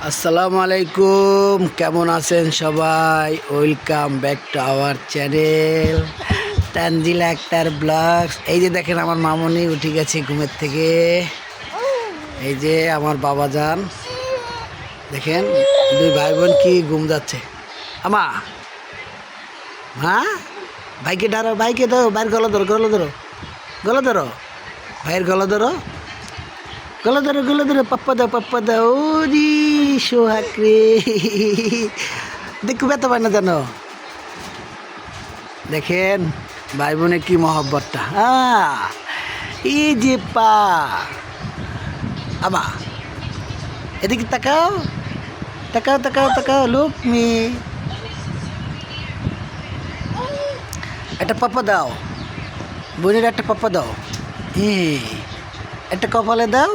আসসালামু আলাইকুম, কেমন আছেন সবাই? Welcome back to our channel Tanjil Akter vlogs. এই যে দেখেন আমার মামনি উঠে গেছে ঘুমের থেকে। এই যে আমার বাবাজান, দেখেন দুই ভাই বোন কি ঘুম যাচ্ছে। আমা, হ্যাঁ, ভাইকে ডারো, ভাইকে দাও, ভাইয়ের গলা ধরো, গলা ধরো, গলা ধরো, ভাইয়ের গলা ধরো, গলা ধরো, গলা ধরো, পাপ্পা দাও, ওরি সোহাগ রে। দেখো ব্যথা পায় না জানো। দেখেন ভাই বোনের কি মহব্বতটা। এই যে পা, আমা এদিকে তাকাও, তাকাও তাকাও তাকাও, লুক মি, একটা পাপ্পা দাও, বোনের একটা পাপ্পা দাও, একটা কপালে দাও।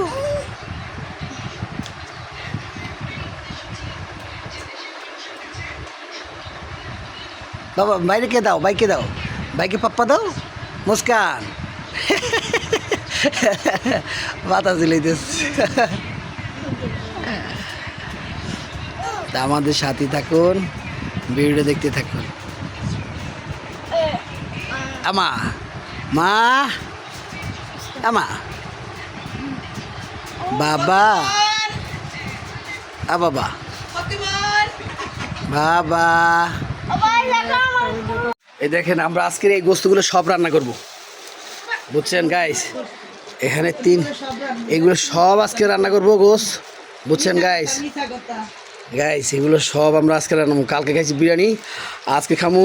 বাবা বাইরে দাও, বাইকে দাও, বাইকে পাপ্পা দাও, মুস্কান। মাথা চিলাইতেছে। তা আমাদের সাথে থাকুন, ভিডিও দেখতে থাকুন। আমা, মা, আমা, বাবা, বাবা, বাবা। এই দেখেন আমরা আজকের এই গোস্তগুলো সব রান্না করব, বুঝছেন গাইস? এখানে এগুলো সব আজকে রান্না করবো গোস্ত, বুঝছেন গাইস? গাইস এগুলো সব আমরা আজকে রান্না, কালকে খাইছি বিরিয়ানি, আজকে খামু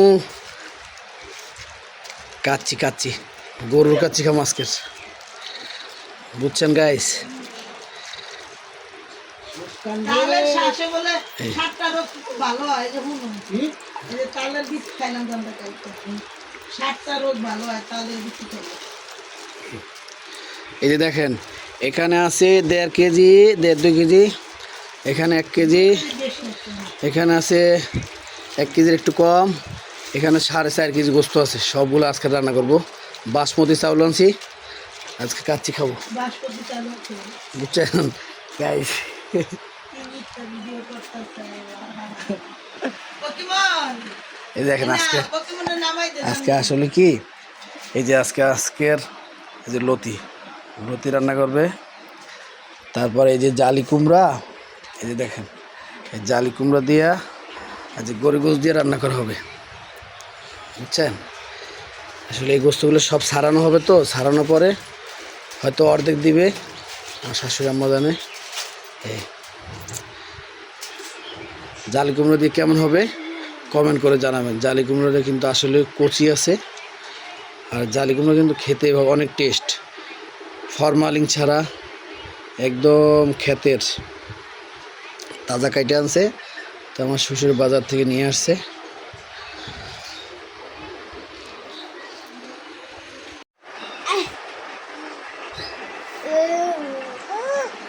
কাচ্চি গরুর কাচ্চি খামু আজকের, বুঝছেন গাইস? এই যে দেখেন এখানে আছে 1.5 কেজি, 1.5-2 কেজি, এখানে 1 কেজি, এখানে আছে 1 কেজির একটু কম, এখানে 4.5 কেজি গোস্ত আছে। সবগুলো আজকে রান্না করব। বাসমতি চাউল আনছি, আজকে কাচ্চি খাবো, বুঝছেন গাইস? এই দেখেন আজকে আসলে কি, এই যে আজকের এই যে লতি রান্না করবে। তারপরে এই যে জালি কুমড়া, এই যে দেখেন এই জালি কুমড়া দিয়া আজ গরু গোস্ত দিয়ে রান্না করা হবে, বুঝছেন? আসলে এই গোস্তগুলো সব সারানো হবে, তো সারানোর পরে হয়তো অর্ধেক দিবে আমার শাশুড়ি আম্মা জানে। এই জালি কুমড়ো দিয়ে কেমন হবে কমেন্ট করে জানাবেন। জালি কুমড়োটা কিন্তু আসলে কচি আছে, আর জালি কুমড়ো কিন্তু খেতে অনেক টেস্ট, ফরমালিন ছাড়া, একদম ক্ষেতের তাজা কাইটে আনছে। তো আমার শ্বশুর বাজার থেকে নিয়ে আসছে।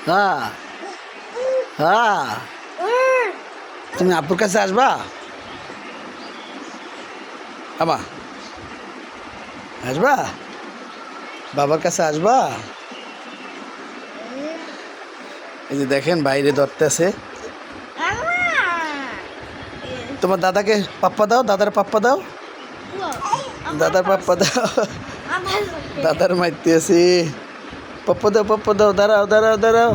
হ্যাঁ হ্যাঁ, তুমি আপুর কাছে আসবা? আমা আসবা? বাবার কাছে আসবা? এই যে দেখেন বাইরে ধরতে আছে। তোমার দাদাকে পাপ্পা দাও, দাদার পাপ্পা দাও, দাদার পাপ্পা দাও, দাদার মাইতে আছি, পাপ্পা দাও, দাঁড়াও দাঁড়াও দাঁড়াও।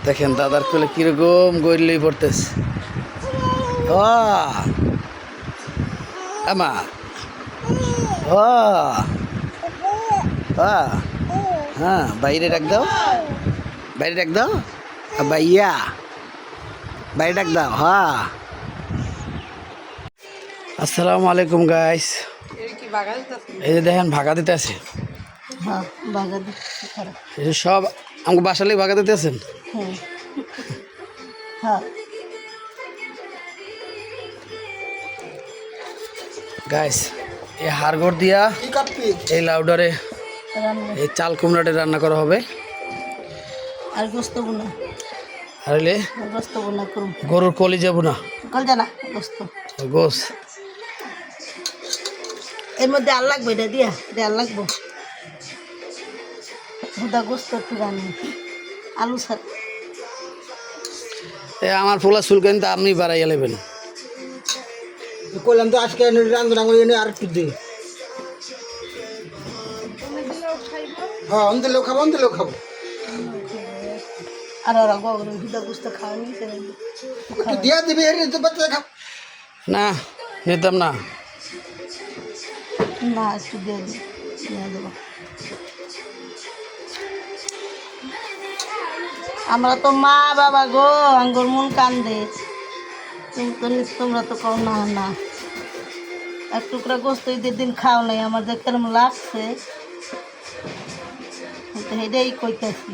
দেখেন দাদার কোলে কিরকম গড়লেই পড়তেছে। আমা, হ্যাঁ বাইরে ডাক দাও, বাইরে ডাক দাও, ভাইয়া বাইরে ডাক দাও। হ্যাঁ, আসসালামু আলাইকুম গাইস। এই যে দেখেন ভাগা দিতে আছে, এই যে সব আমাকে বাসালেই ভাগা দিতে আছেন। গাইস এই হাড়গড় দিয়া এই লাউডারে এই চাল কুমড়াটা রান্না করা হবে। আর গোস্ত বোনা, আর হলে গোস্ত বোনা করুন, গরুর কলি যাবো না, কলজা না গোস্ত। গোস এর মধ্যে আর লাগবে, এটা দিয়া এটা আর লাগবো। হুদা গোস্ত একটু রানি আলু ছাড়া আমার পোলা চুলকানি তো আপনি বাড়াইয়া নেবেন। করলাম তো আজকে রান্না করে এনে আর একটু দিই। হ্যাঁ অন্তেলেও খাবো অন্তেলেও খাবো। আর ওরা গগন হুদা গোস্ত খাওয়ানি একটু দিয়া দিবি এর তো বাচ্চা খাও। না নিতাম না। না একটু দিয়ে দেবো। আমরা তো মা বাবা গো আঙ্গুর মন কান্দে তোমরা তো কও না না এক টুকরা গোস্ত ঈদের দিন খাও নাই আমার যে কেরম লাগছে হেডেই কইতেছি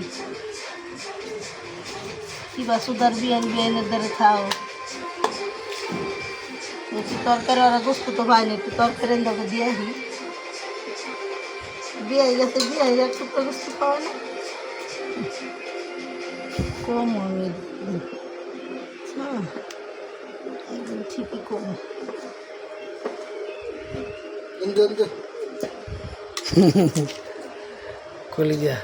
কিবা সুদার বিয়ানের দ্বারা খাও একটু তরকারি ওরা গোস্ত তো পাইনি একটু তরকারি তোকে দিয়ে বিয়ে গেছে বিয়ে এক টুকরা গোস্ত খাওয়া না কম আমি একদম ঠিকই কম কলিজা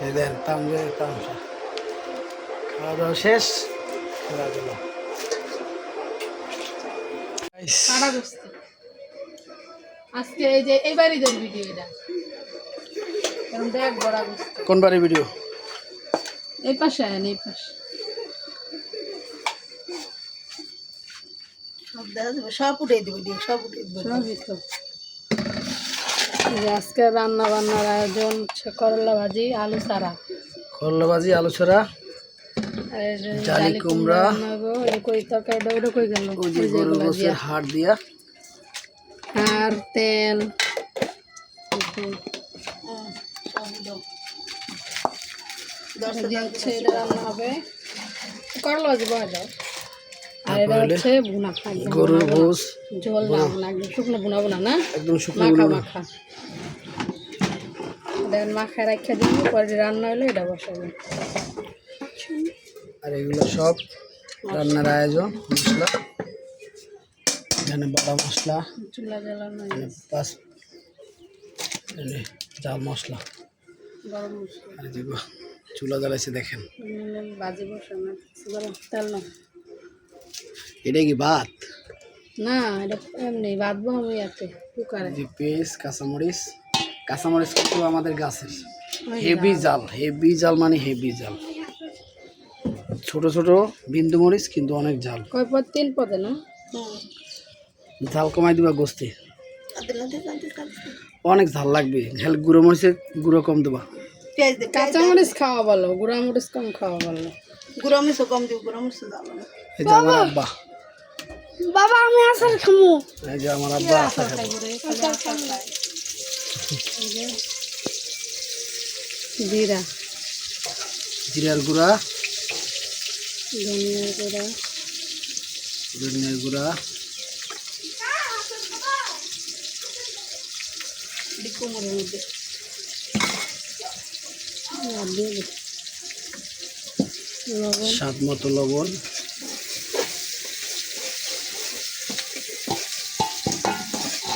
এই দেন তামসা খাওয়া দাওয়া শেষ। আজকে এই যে এইবারই দেন ভিডিও এটা কারণ দেখ বড় গোস্ত কোন বাড়ির ভিডিও? এই পাশে আয় এই পাশে সব দেখা যাবে সব উঠে দেবে দিয়ে সব উঠে দেবে সবই তো এই যে আজকে রান্না বান্নার আয়োজন হচ্ছে করলা ভাজি আলু সারা করলা ভাজি আলু ছড়া আর এই যে জালি কুমড়া বানাবো এই কই তরকারিটা ওটা কই গেল ওই যে গরুর গোশের হাড় দিয়া আর তেল হচ্ছে এটা রান্না হবে করলা ভাজি বয়া দাও আর এটা হচ্ছে ভুনা গরুর গোশ ঝোল না ভুনা একদম শুকনো ভুনা ভুনা না একদম শুকনো মাখা গুঁড়ো। মাখা দেখেন মাখায় রাখা দিব পরে রান্না হলে এটা বসাবো আর এগুলো সব রান্নার আয়োজন মশলা এখানে বাটা মশলা চুলা জ্বালানো এখানে পাঁচ জাল মশলা গরম মশলা আর দিব চুলা জ্বালাইছে দেখেন। বাজি বসানো গরম তেল না এটা কি ভাত? না এটা এমনি বাঁধবো আমি এতে কুকারে যে পেঁয়াজ কাঁচামরিচ কিন্তু আমাদের গাছের হেভি জাল মানে হেভি জাল ছোট ছোট বিন্দু মরিচ কিন্তু অনেক জাল কয় পদ 3 পদে না ঝাল কমাই দিবা গোস্তে অনেক ঝাল লাগবে ঝাল গুঁড়ো মরিচের গুঁড়ো কম দেবা পেঁয়াজ দে কাঁচা মরিচ খাওয়া ভালো গুঁড়া মরিচ কম খাওয়া ভালো গুঁড়ো মিশো কম দিব গুঁড়ো মিশো যাবো না এই যে আমার আব্বা বাবা আমি আচার খামু এই যে আমার আব্বা আশা খাবে জিরা জিরার গুঁড়া ধনিয়ার গুঁড়া ধনিয়ার গুঁড়া কুমড়োর মধ্যে আর দিয়ে দিই লবণ স্বাদ মতো লবণ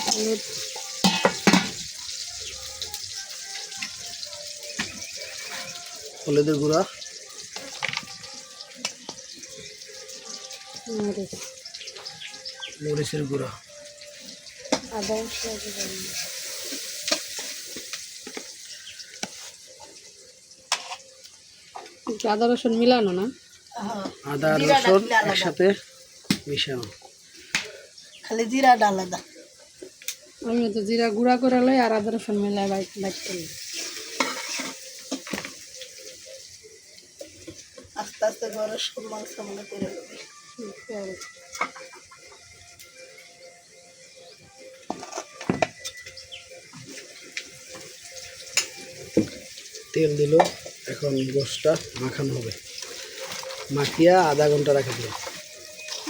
হলুদ হলুদের গুঁড়া মরিচ মরিচের গুঁড়া আদা মশলা দিবেন আদা রসুন মিলানো না আদা আর রসুন একসাথে মিশানো খালি জিরাটা আলাদা আমি তো জিরা গুঁড়া করে লই আর আদা রসুন মিলাই বাইট করি আস্তে আস্তে ঘরে সব মাংস মনে করে দেবে তেল দিল এখন গোশটা মাখানো হবে মাখিয়া আধা ঘন্টা রাখা দিল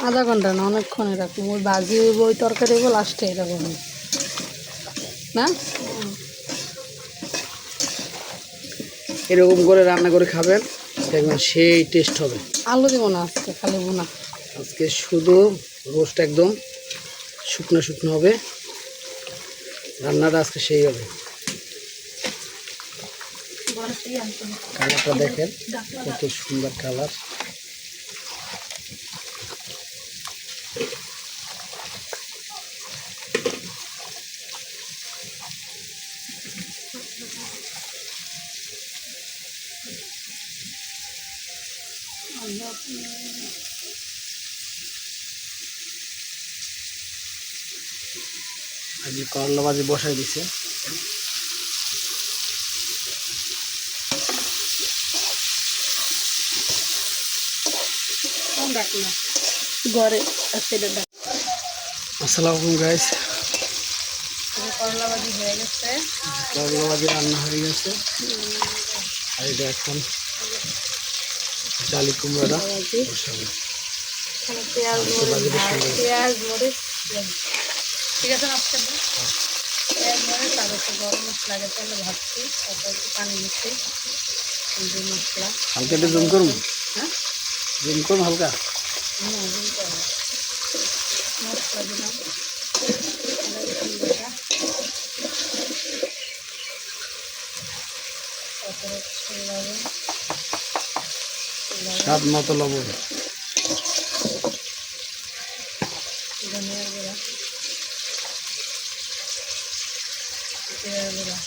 আধা ঘন্টা না অনেকক্ষণে রাখবো ওই ভাজি হইব ওই তরকারি হইব লাস্টে এরকম না এরকম করে রান্না করে খাবেন দেখবেন সেই টেস্ট হবে আলু দিব না আজকে খালি বোনা আজকে শুধু রোস্ট একদম শুকনো শুকনো হবে রান্নাটা আজকে সেই হবে কালারটা দেখেন কত সুন্দর কালার। আজ করলা ভাজি বসাই দিছে। ঘরে আছে এটা ডাক। আসসালামু আলাইকুম গাইস, করলা ভাজি হয়ে গেছে, করলা ভাজি রান্না হয়ে গেছে। আর এটা এখন জালি কুমড়া বসাবো। পেঁয়াজ পেঁয়াজ মরিচ ঠিক আছে না? পেঁয়াজ মরিচ তারপর একটু গরম মশলা আগে তেলে ভাজছি, তারপর একটু পানি দিচ্ছি, মশলা হালকা একটু জুম করুন, হ্যাঁ জুম করুন হালকা। মশলা দিলাম, তারপরে স্বাদ মতো লবণ, ধনিয়ার গুঁড়া, জিরার গুঁড়া,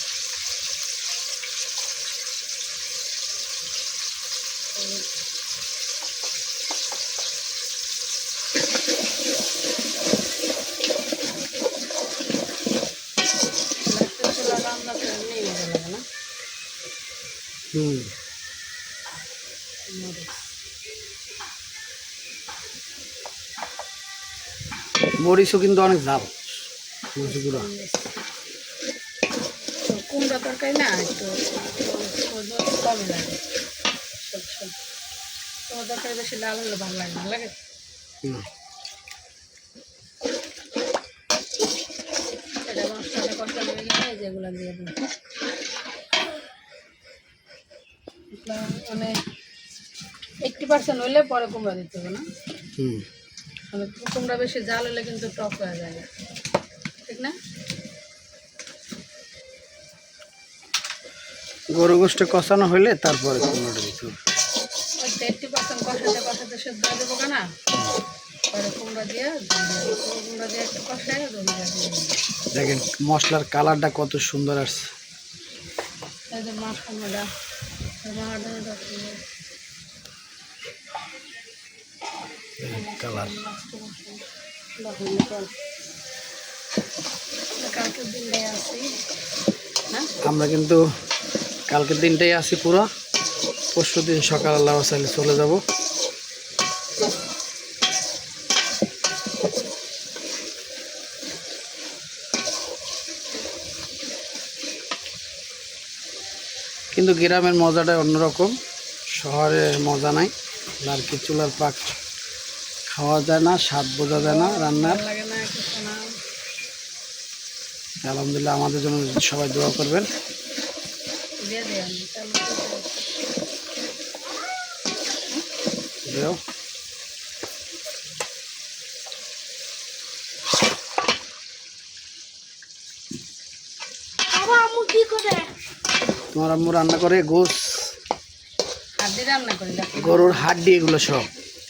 রান্না করে নিয়ে যাবে না মরিচও কিন্তু অনেক ঝাল, মরিচ গুঁড়া। কুমড়া তরকারি না একটু কমই লাগে, তোমার তরকারি বেশি লাল হলে ভালো লাগে না লাগে। এটা মশলাটা কষানো হয়ে গেলে যেগুলো দিয়ে দিই, মানে 80% হইলে পরে কুমড়া দিতে হবে না, মানে কুমড়া বেশি জাল হলে কিন্তু টক হয়ে যায়, ঠিক না? গরু গোষ্ঠ কষানো হইলে তারপরে কুমড়োটা দিতে হবে। ওই 80% কষাতে সেদ্ধ হয়ে দেবো না, পরে কুমড়া দিয়ে একটু কষায় ধনিয়া দিয়ে দেখেন মশলার কালারটা কত সুন্দর আসছে। এই যে মশলাটা কালার কালকের দিনটাই আসি, হ্যাঁ আমরা কিন্তু কালকের দিনটাই আছি পুরো, পরশু দিন সকাল আল্লাহ চাইলে চলে যাব। কিন্তু গ্রামের মজাটা অন্যরকম, শহরের মজা নাই। লার্কি চুলার পাক খাওয়া যায় না, স্বাদ বোঝা যায় না রান্নার। লাগে না কিছু না। আলহামদুলিল্লাহ আমাদের জন্য সবাই দোয়া করবেন। দিয়ে দিই আমি দেও তোমার আম্মু রান্না করে গোস, হাড্ডি রান্না করি, গরুর হাড্ডি, এগুলো সব।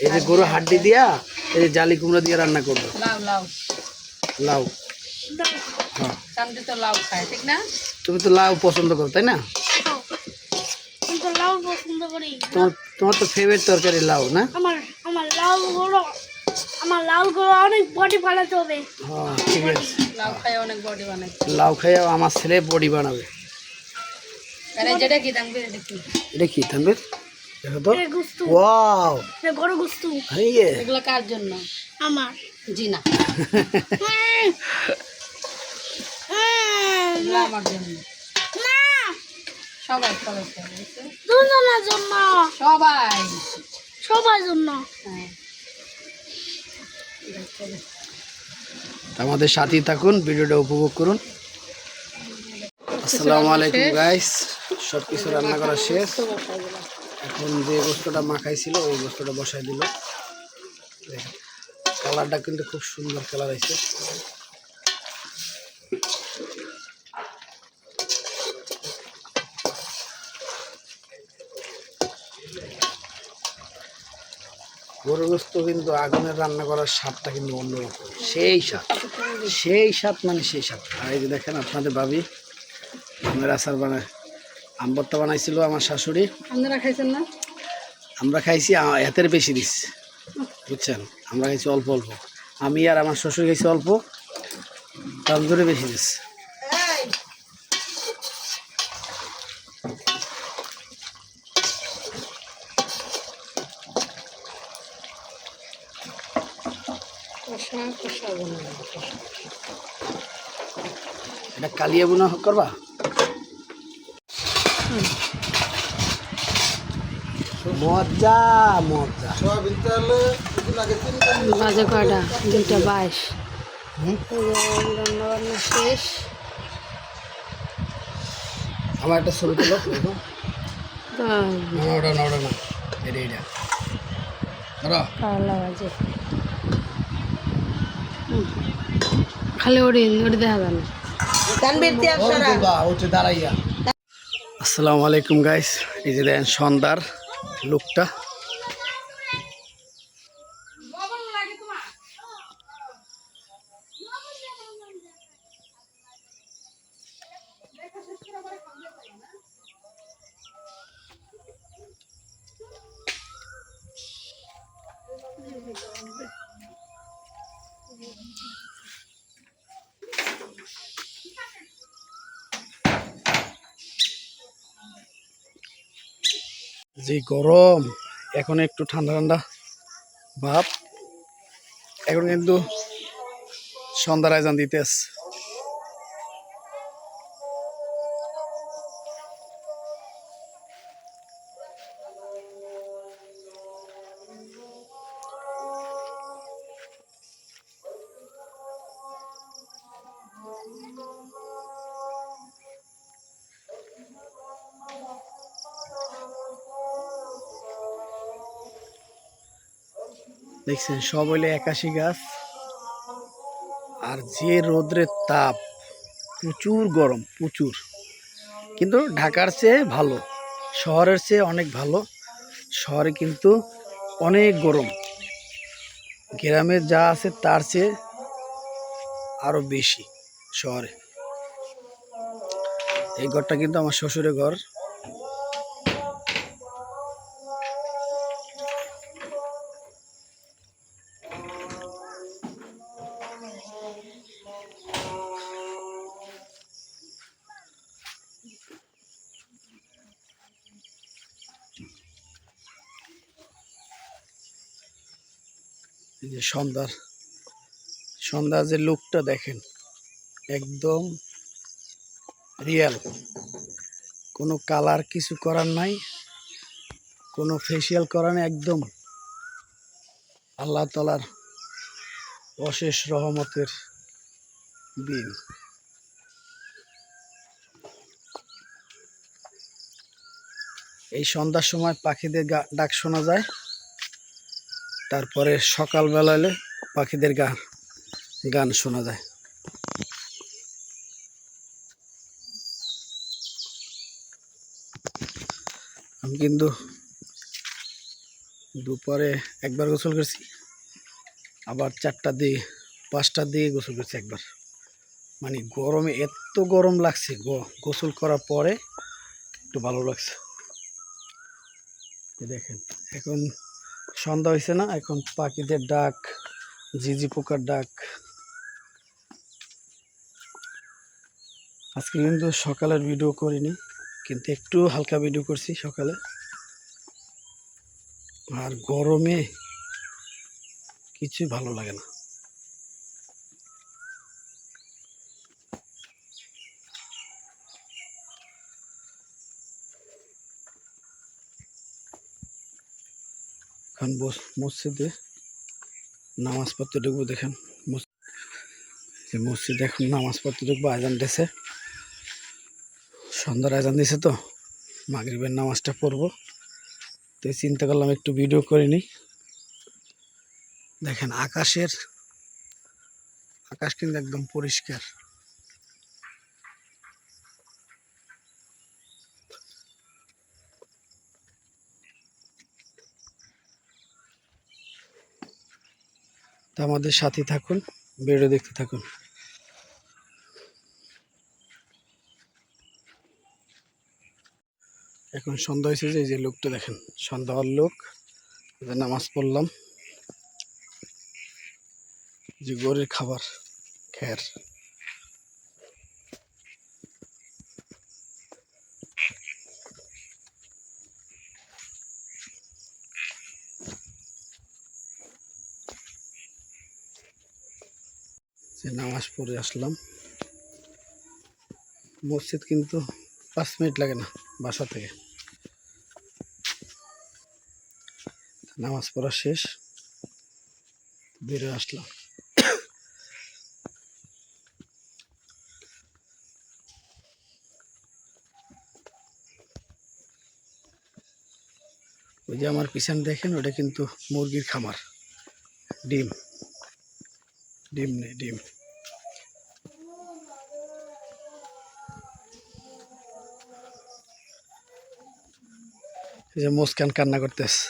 এই যে গরুর হাড্ডি দিয়া এই যে জালি কুমড়া দিয়ে রান্না করবো। লাউ লাউ লাউ, হ্যাঁ চান্দি তো লাউ খায়, ঠিক না? তুমি তো লাউ পছন্দ করো তাই না? লাউ পছন্দ করি। তোমার তো ফেভারিট তরকারি লাউ না? আমার লাউ গুলো অনেক বডি বানাতে হবে। হ্যাঁ ঠিক আছে, লাউ খায় অনেক বডি বানায়। লাউ খাইয়া আমার ছেলে বডি বানাবে। আরে যেটা কি দাম এটা কি? এটা কি তানবীর? দেখো তো, গুস্তু, ওয়াও, গরু গুস্তু। হাইয়ে এগুলো কার জন্য? আমার জি না, এগুলো আমার জন্য। না, সবাই সবাই সবাই দুজনের জন্য, সবাই সবার জন্য। হ্যাঁ আমাদের সাথেই থাকুন, ভিডিওটা উপভোগ করুন। আসসালামু আলাইকুম গাইস, সব কিছু রান্না করা শেষ। এখন যে গোস্তটা মাখাইছিল ওই গোস্তটা বসাই দিল। দেখেন কালারটা কিন্তু খুব সুন্দর কালার আছে। গরুর গোস্ত কিন্তু আগুনের রান্না করার স্বাদটা কিন্তু অন্যরকম, সেই স্বাদ, সেই স্বাদ, মানে সেই স্বাদ। আর এই যে দেখেন আপনাদের ভাবি আমের আচার বানায়, আম ভর্তা বানাইছিল আমার শাশুড়ি। আপনারা খাইছেন না? আমরা খাইছি এতের বেশি দিচ্ছি, বুঝছেন, আমরা খাইছি অল্প অল্প, আমি আর আমার শ্বশুর খাইছি অল্প, তার ধরে বেশি দিচ্ছি। কষা কষা বানাবো। এটা কালিয়া বুনা করবা? মজা মজা। সয়াবিন তেলে দুদিন আগে 3 কেজি বাজে কয়টা? 2:22। হুম? রান্না বান্না শেষ। আমার একটা ছবি তুলো দেখো। তা না ওটা না, ওটা না, এটা এটা ধরো। কালা বাজে। খালি ওড়ি দেখা যায় না। তানবীর তিয়াব সারা হচ্ছে দাঁড়াইয়া। আসসালামু আলাইকুম গাইস, এই যে দেখেন সন্ধ্যার লুকটা। যে গরম, এখন একটু ঠান্ডা ঠান্ডা ভাব, এখন কিন্তু সন্ধ্যার আয়োজন দিতে আসছে। দেখছেন সব হইলে 81 গাছ, আর যে রোদ্রের তাপ, প্রচুর গরম প্রচুর, কিন্তু ঢাকার চেয়ে ভালো, শহরের চেয়ে অনেক ভালো। শহরে কিন্তু অনেক গরম, গ্রামে যা আছে তার চেয়ে আরো বেশি শহরে। এই ঘরটা কিন্তু আমার শ্বশুরের ঘর। এই যে সন্ধ্যার যে লুকটা দেখেন, একদম রিয়েল, কোনো কালার কিছু করার নাই, কোনো ফেসিয়াল করার নাই, একদম আল্লাহ তাআলার অশেষ রহমতের দিন। এই সন্ধ্যার সময় পাখিদের ডাক শোনা যায়, তারপরে সকালবেলা এলে পাখিদের গান শোনা যায়। আমি কিন্তু দুপুরে একবার গোসল করছি, আবার 4টার দিকে 5টার দিকে গোসল করছি একবার। মানে গরমে এত গরম লাগছে, গোসল করার পরে একটু ভালো লাগছে। দেখেন এখন সন্ধ্যা হয়েছে না, এখন পাখিদের ডাক, ঝিঝি পোকার ডাক। আজকে কিন্তু সকালের ভিডিও করিনি, কিন্তু একটু হালকা ভিডিও করছি সকালে। আর গরমে কিছুই ভালো লাগে না। এখন মসজিদে নামাজ পড়তে ঢুকবো। দেখেন মসজিদে এখন নামাজ পড়তে ঢুকবো, আজান দিয়েছে, সন্ধ্যার আজান দিয়েছে, তো মাগরিবের নামাজটা পড়বো। তো চিন্তা করলাম একটু ভিডিও করে নিই। দেখেন আকাশ কিন্তু একদম পরিষ্কার। তা আমাদের সাথে থাকুন, ভিডিও দেখতে থাকুন। এখন সন্ধ্যা হয়েছে, যে এই যে লোকটা দেখেন, সন্ধ্যা হওয়ার লোক, নামাজ পড়লাম, যে গরুর খাবার খের। যে নামাজ পড়ে আসলাম, মসজিদ কিন্তু 5 মিনিট লাগে না বাসা থেকে। নামাজ পড়া শেষ, বেরোয় আসলাম। ওই যে আমার পিছনে দেখেন, ওটা কিন্তু মুরগির খামার। ডিম ডিম নেই, ডিম। এই যে মুস্কান কান্না করতেছে।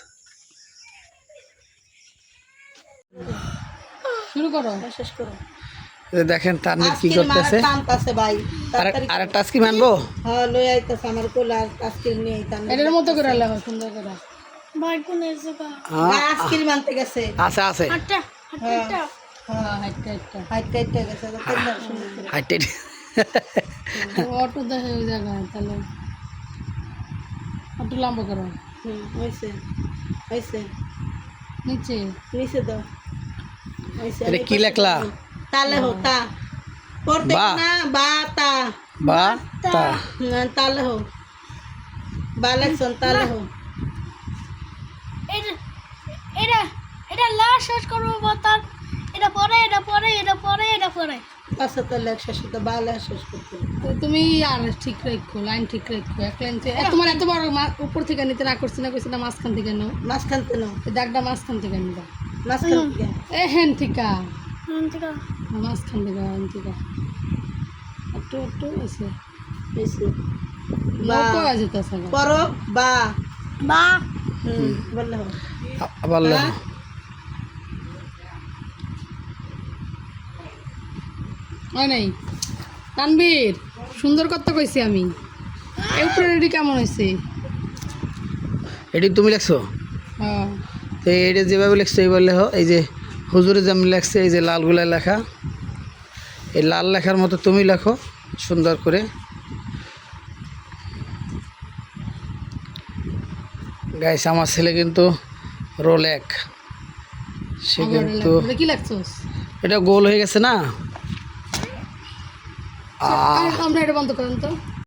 শুরু করো, শেষ করো। এই যে দেখেন তানভীর কি করতেছে। টানতাছে ভাই, আর একটা আইসক্রিম আনবো। হ্যাঁ লই আইতাছে আমার কোলে, আর আইসক্রিম নিয়ে আইতাম। এটার মতো করে লাগা সুন্দর করে। ভাই কোন এসে কা আইসক্রিম আনতে গেছে। আছে আছে, হাটটা হাটটা হ্যাঁ হাটটা হাইটটা গেছে, তো কেন সুন্দর করে। হাইটে অটো দেখে ওই জায়গায়, তাহলে অটো লম্বা করো। হইছে হইছে, নিচে নিচে দাও। হইছে। এটা কি লেখলা? তালে হো তা পড়তে বা। না, বা তা বা তা না, তালে হো বা লেখছন, তালে হো। এটা এটা এটা লাস্ট শেষ করবো তার, এটা পরে এটা পরে এটা পরে এটা পরে। আচ্ছা তো লেখ শেষ তো বা লেখ শেষ করতে হবে। তো তুমি আর ঠিক রাখো, লাইন ঠিক রাখো, এক লাইন তোমার এত বড় উপর থেকে নিতে না করছি না, কইছি না মাঝখান থেকে নাও, মাঝখান থেকে নাও, এই দাগটা মাঝখান থেকে নিবা। মাঝখান থেকে। এ হেন ঠিকা মাঝখান থেকে, হেন ঠিকা একটু একটু আছে হইছে। লোক আছে তো সব পড়ো বা বা বললে হবে। আবার লেখো। হয় নাই তানবীর, সুন্দর কথা কইছি আমি। এই উপরে রেডি কেমন হয়েছে? এটি তুমি লেখছো? হ্যাঁ তো এটা যেভাবে লেখছো এইভাবে লেখো। এই যে হুজুরে যেমন লেখছে, এই যে লালগুলা লেখা, এই লাল লেখার মতো তুমি লেখো সুন্দর করে। গাইস, আমার ছেলে কিন্তু রোল 1, সে কিন্তু কি লাগছোস? এটা গোল হয়ে গেছে না। আমরা এটা বন্ধ করেন তো।